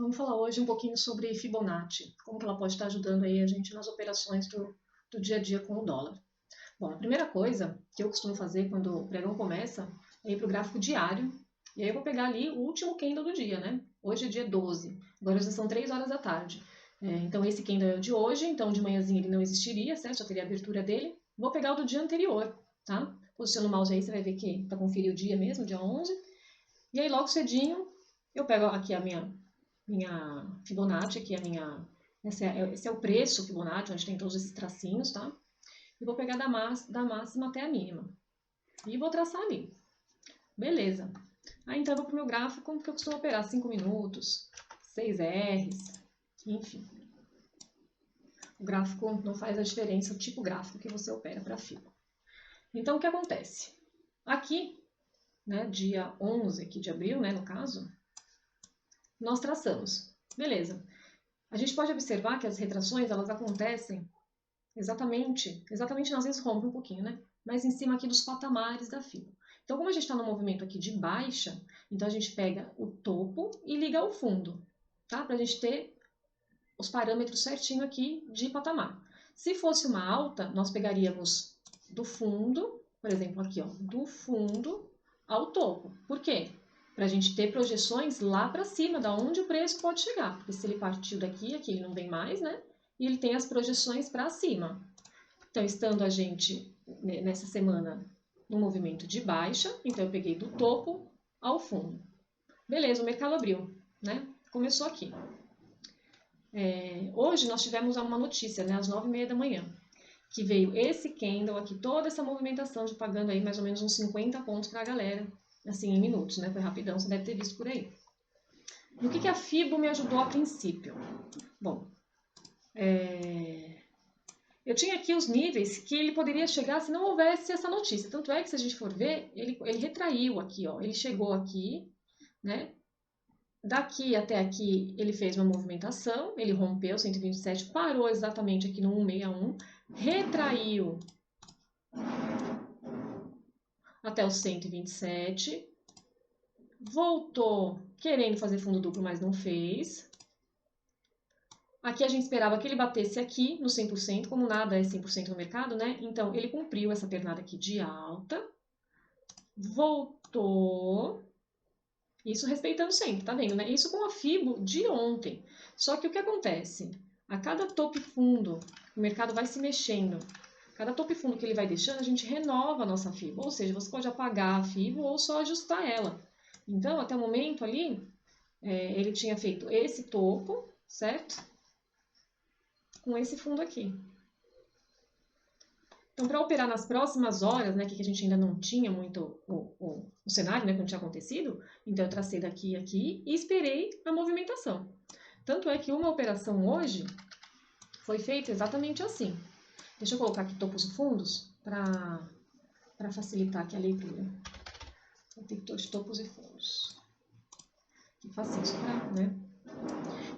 Vamos falar hoje um pouquinho sobre Fibonacci, como que ela pode estar ajudando aí a gente nas operações do dia a dia com o dólar. Bom, a primeira coisa que eu costumo fazer quando o pregão começa é ir para o gráfico diário, e aí eu vou pegar ali o último candle do dia, né? Hoje é dia 12, agora já são 3 horas da tarde. Então esse candle é o de hoje, então de manhãzinha ele não existiria, certo? Já teria a abertura dele. Vou pegar o do dia anterior, tá? Posiciona o mouse aí, você vai ver que para conferir o dia mesmo, dia 11. E aí logo cedinho eu pego aqui a minha Fibonacci, aqui esse é o preço Fibonacci, onde tem todos esses tracinhos, tá? E vou pegar da máxima até a mínima. E vou traçar ali. Beleza. Aí então eu vou pro meu gráfico, que eu costumo operar 5 minutos, 6 Rs, enfim. O gráfico não faz a diferença, o tipo gráfico que você opera para Fibo. Então o que acontece? Aqui, né, dia 11 aqui de abril, né, no caso, nós traçamos. Beleza. A gente pode observar que as retrações, elas acontecem exatamente às vezes rompe um pouquinho, né? Mas em cima aqui dos patamares da Fibo. Então, como a gente está no movimento aqui de baixa, então a gente pega o topo e liga ao fundo, tá? Para a gente ter os parâmetros certinho aqui de patamar. Se fosse uma alta, nós pegaríamos do fundo, por exemplo, aqui, ó, do fundo ao topo. Por quê? Para a gente ter projeções lá para cima, da onde o preço pode chegar. Porque se ele partiu daqui, aqui ele não vem mais, né? E ele tem as projeções para cima. Então, estando a gente nessa semana no movimento de baixa, então eu peguei do topo ao fundo. Beleza, o mercado abriu, né? Começou aqui. Hoje nós tivemos uma notícia, né, às 9h30 da manhã, que veio esse candle aqui, toda essa movimentação de pagando aí mais ou menos uns 50 pontos para a galera, assim, em minutos, né? Foi rapidão, você deve ter visto por aí. E o que a Fibo me ajudou a princípio? Bom, eu tinha aqui os níveis que ele poderia chegar se não houvesse essa notícia. Tanto é que, se a gente for ver, ele retraiu aqui, ó. Ele chegou aqui, né? Daqui até aqui, ele fez uma movimentação, ele rompeu 127, parou exatamente aqui no 161, retraiu até o 127, voltou querendo fazer fundo duplo, mas não fez. Aqui a gente esperava que ele batesse aqui no 100%, como nada é 100% no mercado, né? Então, ele cumpriu essa pernada aqui de alta, voltou, isso respeitando sempre, tá vendo, né? Isso com a Fibo de ontem. Só que o que acontece? A cada topo fundo, o mercado vai se mexendo. Cada topo fundo que ele vai deixando, a gente renova a nossa Fibo. Ou seja, você pode apagar a Fibo ou só ajustar ela. Então, até o momento ali, ele tinha feito esse topo, certo? Com esse fundo aqui. Então, para operar nas próximas horas, né, que a gente ainda não tinha muito o cenário, né, que não tinha acontecido, então eu tracei daqui a aqui e esperei a movimentação. Tanto é que uma operação hoje foi feita exatamente assim. Deixa eu colocar aqui topos e fundos para facilitar aqui a leitura. Vou ter topos e fundos. Que facinho, só para, né?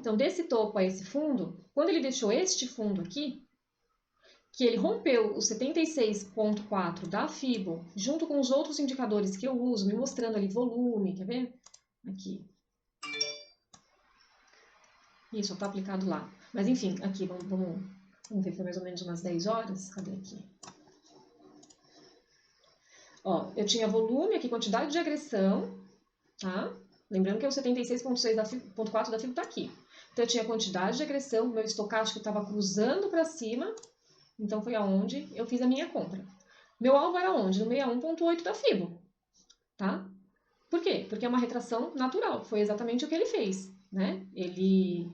Então, desse topo a esse fundo, quando ele deixou este fundo aqui, que ele rompeu o 76,4 da Fibo, junto com os outros indicadores que eu uso, me mostrando ali volume, quer ver? Aqui. Isso, está aplicado lá. Mas enfim, aqui, vamos ver, foi mais ou menos umas 10 horas. Cadê aqui? Ó, eu tinha volume aqui, quantidade de agressão, tá? Lembrando que o 76,4 da Fibo está aqui. Então, eu tinha quantidade de agressão, meu estocástico estava cruzando para cima, então foi aonde eu fiz a minha compra. Meu alvo era onde? No 61,8 da Fibo, tá? Por quê? Porque é uma retração natural, foi exatamente o que ele fez, né? Ele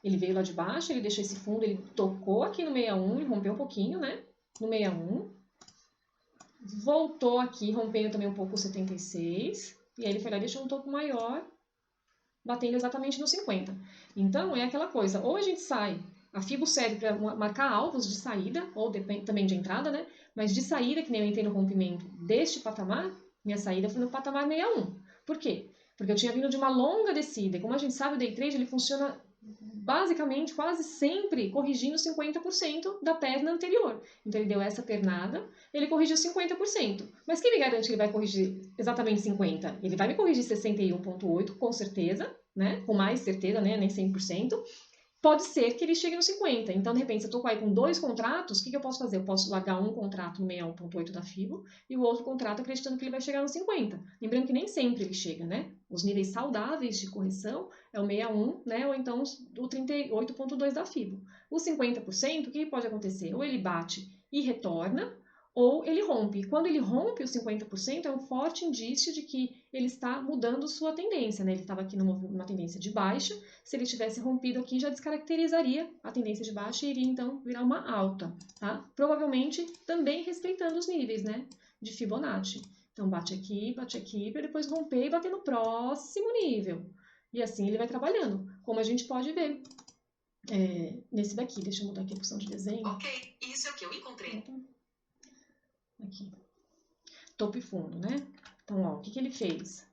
veio lá de baixo, ele deixou esse fundo, ele tocou aqui no 61, ele rompeu um pouquinho, né? No 61, voltou aqui, rompendo também um pouco o 76, e aí ele foi lá e deixou um topo maior, batendo exatamente no 50. Então, é aquela coisa, ou a gente sai, a Fibo serve para marcar alvos de saída, ou também de entrada, né? Mas de saída, que nem eu entrei no rompimento deste patamar, minha saída foi no patamar 61. Por quê? Porque eu tinha vindo de uma longa descida, e como a gente sabe, o day trade ele funciona basicamente quase sempre corrigindo 50% da perna anterior. Então ele deu essa pernada, ele corrigiu 50%. Mas quem me garante que ele vai corrigir exatamente 50%? Ele vai me corrigir 61,8%, com certeza, né? Com mais certeza, né? Nem 100%. Pode ser que ele chegue no 50. Então, de repente, se eu estou aí com 2 contratos, o que eu posso fazer? Eu posso largar um contrato no 61.8 da FIBO e o outro contrato acreditando que ele vai chegar no 50. Lembrando que nem sempre ele chega, né? Os níveis saudáveis de correção é o 61, né? Ou então o 38.2 da FIBO. O 50%, o que pode acontecer? Ou ele bate e retorna, ou ele rompe. Quando ele rompe os 50%, é um forte indício de que ele está mudando sua tendência, né? Ele estava aqui numa tendência de baixa. Se ele tivesse rompido aqui, já descaracterizaria a tendência de baixa e iria então virar uma alta, tá? Provavelmente também respeitando os níveis, né, de Fibonacci. Então bate aqui, para depois romper e bater no próximo nível. E assim ele vai trabalhando, como a gente pode ver nesse daqui. Deixa eu mudar aqui a opção de desenho. Ok, isso é o que eu encontrei. Aqui. Topo e fundo, né? Então, ó, o que ele fez?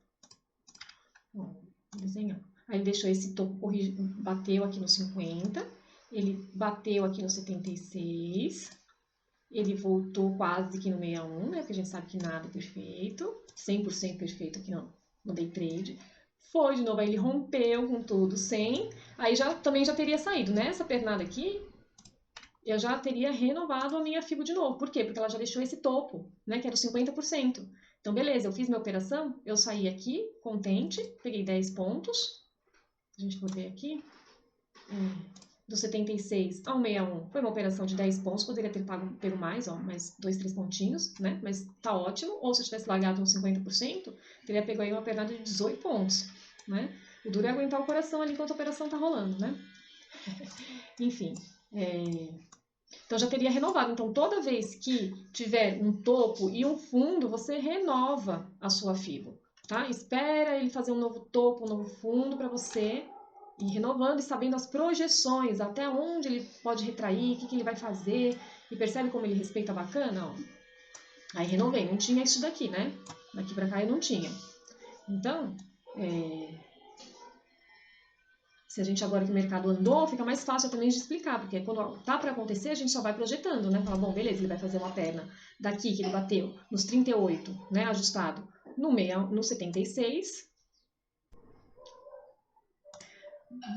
Ó, vou desenhar. Aí ele deixou esse topo bateu aqui no 50, ele bateu aqui no 76, ele voltou quase que no 61, né? Porque a gente sabe que nada é perfeito, 100% perfeito aqui no day trade. Foi de novo, aí ele rompeu com tudo, 100, aí também já teria saído, né? Essa pernada aqui, eu já teria renovado a minha FIBO de novo. Por quê? Porque ela já deixou esse topo, né? Que era o 50%. Então, beleza, eu fiz minha operação, eu saí aqui, contente, peguei 10 pontos. A gente vai ver aqui. Do 76 ao 61 foi uma operação de 10 pontos, poderia ter pego mais, ó, mais 2, 3 pontinhos, né? Mas tá ótimo. Ou se eu tivesse largado uns 50%, teria pego aí uma pernada de 18 pontos, né? O duro é aguentar o coração ali enquanto a operação tá rolando, né? Enfim, então já teria renovado. Então toda vez que tiver um topo e um fundo, você renova a sua FIBO, tá? Espera ele fazer um novo topo, um novo fundo para você ir renovando e sabendo as projeções, até onde ele pode retrair, o que ele vai fazer, e percebe como ele respeita bacana, ó. Aí renovei, não tinha isso daqui, né? Daqui para cá eu não tinha. Então, se a gente agora que o mercado andou, fica mais fácil também de explicar, porque quando tá para acontecer, a gente só vai projetando, né? Fala, bom, beleza, ele vai fazer uma perna daqui que ele bateu nos 38, né, ajustado, no 76.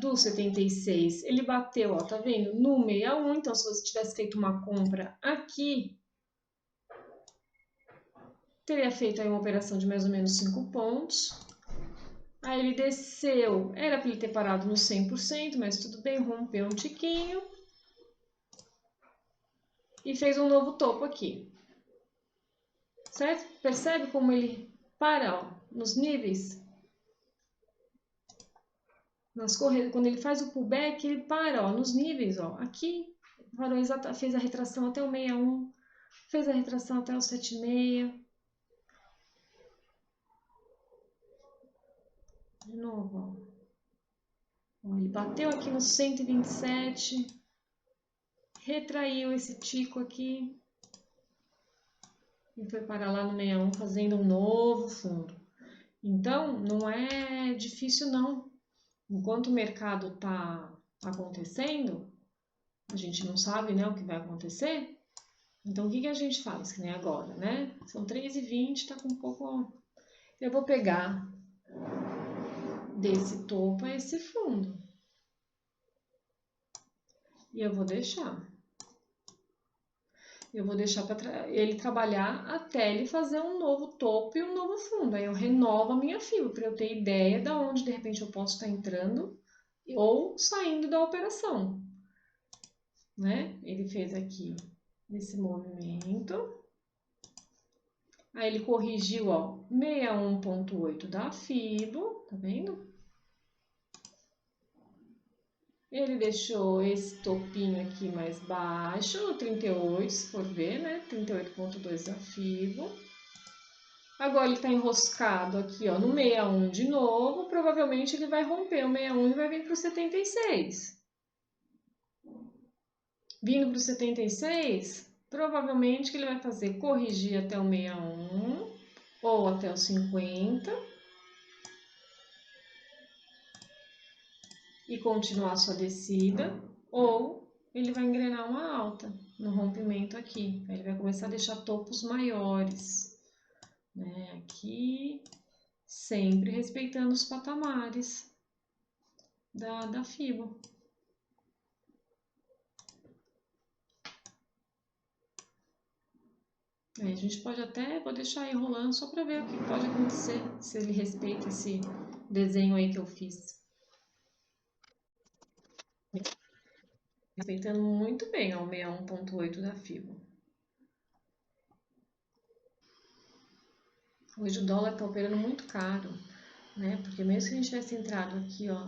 Do 76, ele bateu, ó, tá vendo? No 61, então se você tivesse feito uma compra aqui, teria feito aí uma operação de mais ou menos 5 pontos. Aí ele desceu, era para ele ter parado no 100%, mas tudo bem, rompeu um tiquinho. E fez um novo topo aqui. Certo? Percebe como ele para, ó, nos níveis? Nas corridas, quando ele faz o pullback, ele para, ó, nos níveis, ó. Aqui, parou fez a retração até o 61, fez a retração até o 76. De novo, ó. Ele bateu aqui no 127, retraiu esse tico aqui e foi parar lá no 61 fazendo um novo fundo. Então, não é difícil não. Enquanto o mercado está acontecendo, a gente não sabe, né, o que vai acontecer. Então, o que a gente faz? Que nem agora, né? São 3h20, tá com um pouco... Eu vou pegar desse topo a esse fundo. E eu vou deixar. Eu vou deixar para ele trabalhar até ele fazer um novo topo e um novo fundo. Aí eu renovo a minha FIBO para eu ter ideia de onde de repente eu posso estar entrando ou saindo da operação, né? Ele fez aqui esse movimento. Aí ele corrigiu, ó, 61.8 da FIBO, tá vendo? Ele deixou esse topinho aqui mais baixo, no 38, se for ver, né? 38.2 da FIBO. Agora ele está enroscado aqui, ó, no 61 de novo. Provavelmente ele vai romper o 61 e vai vir para o 76. Vindo para o 76, provavelmente o que ele vai fazer? Corrigir até o 61 ou até o 50 e continuar sua descida, ou ele vai engrenar uma alta no rompimento aqui. Aí ele vai começar a deixar topos maiores, né? Aqui, sempre respeitando os patamares. da FIBO. A gente pode até, vou deixar aí rolando só para ver o que pode acontecer, se ele respeita esse desenho aí que eu fiz. Respeitando muito bem ao 61.8 da FIBO. Hoje o dólar está operando muito caro, né? Porque mesmo que a gente tivesse entrado aqui, ó,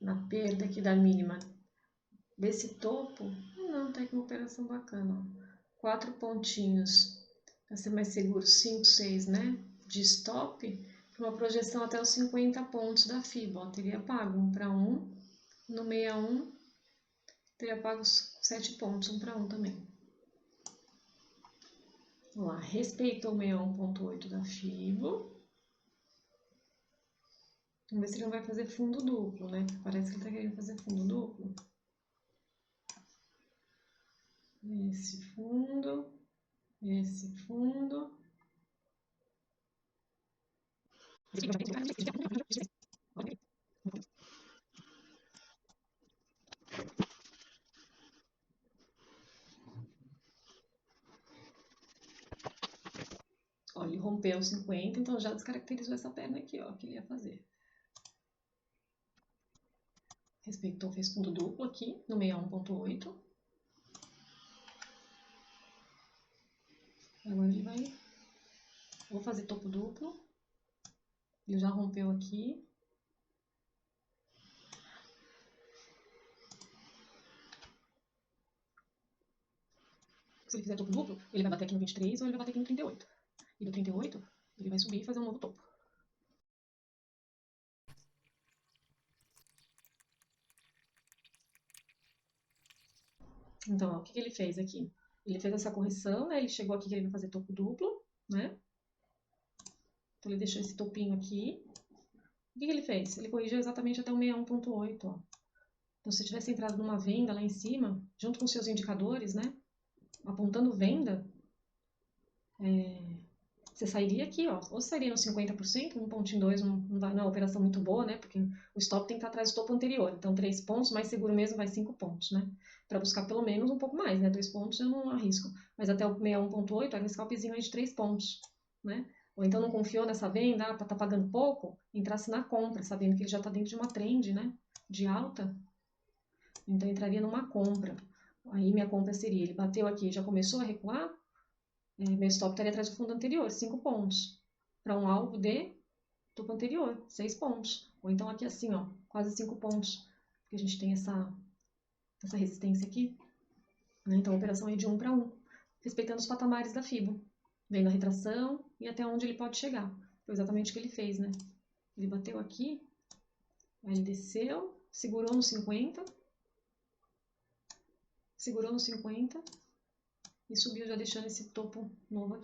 na perda aqui da mínima desse topo, não, tá aqui uma operação bacana, ó. 4 pontinhos, para ser mais seguro, 5, 6, né? De stop, uma projeção até os 50 pontos da FIBO, ó, teria pago 1 para 1, no 61 teria pago 7 pontos, 1 para 1 também. Vamos lá, respeitou 61.8 da FIBO. Vamos ver se ele não vai fazer fundo duplo, né? Parece que ele tá querendo fazer fundo duplo. Esse fundo, esse fundo. Ó, ele rompeu 50, então já descaracterizou essa perna aqui, ó, que ele ia fazer. Respeitou, fez fundo duplo aqui, no 61.8. Agora ele vai... Vou fazer topo duplo. Ele já rompeu aqui. Se ele fizer topo duplo, ele vai bater aqui no 23 ou ele vai bater aqui no 38. E no 38, ele vai subir e fazer um novo topo. Então, ó, o que ele fez aqui? Ele fez essa correção, né? Ele chegou aqui querendo fazer topo duplo, né? Então, ele deixou esse topinho aqui. O que ele fez? Ele corrigiu exatamente até o 61.8, ó. Então, se tivesse entrado numa venda lá em cima, junto com seus indicadores, né? Apontando venda, você sairia aqui, ó. Ou sairia no 50%, 1.2 não é uma operação muito boa, né? Porque o stop tem que estar atrás do topo anterior. Então, 3 pontos, mais seguro mesmo vai 5 pontos, né? Para buscar pelo menos um pouco mais, né? 2 pontos eu não arrisco. Mas até o 61.8, é um scalpzinho aí de 3 pontos, né? Ou então não confiou nessa venda, para tá pagando pouco, entrasse na compra, sabendo que ele já está dentro de uma trend, né? De alta. Então, entraria numa compra. Aí minha compra seria, ele bateu aqui, já começou a recuar, meu stop estaria atrás do fundo anterior, 5 pontos. Para um alvo de topo anterior, 6 pontos. Ou então aqui assim, ó, quase 5 pontos. Porque a gente tem essa resistência aqui. Né? Então a operação é de 1 para 1, respeitando os patamares da FIBO. Vendo a retração e até onde ele pode chegar. Foi exatamente o que ele fez, né? Ele bateu aqui, aí ele desceu, segurou no 50, segurou no 50 e subiu já deixando esse topo novo aqui.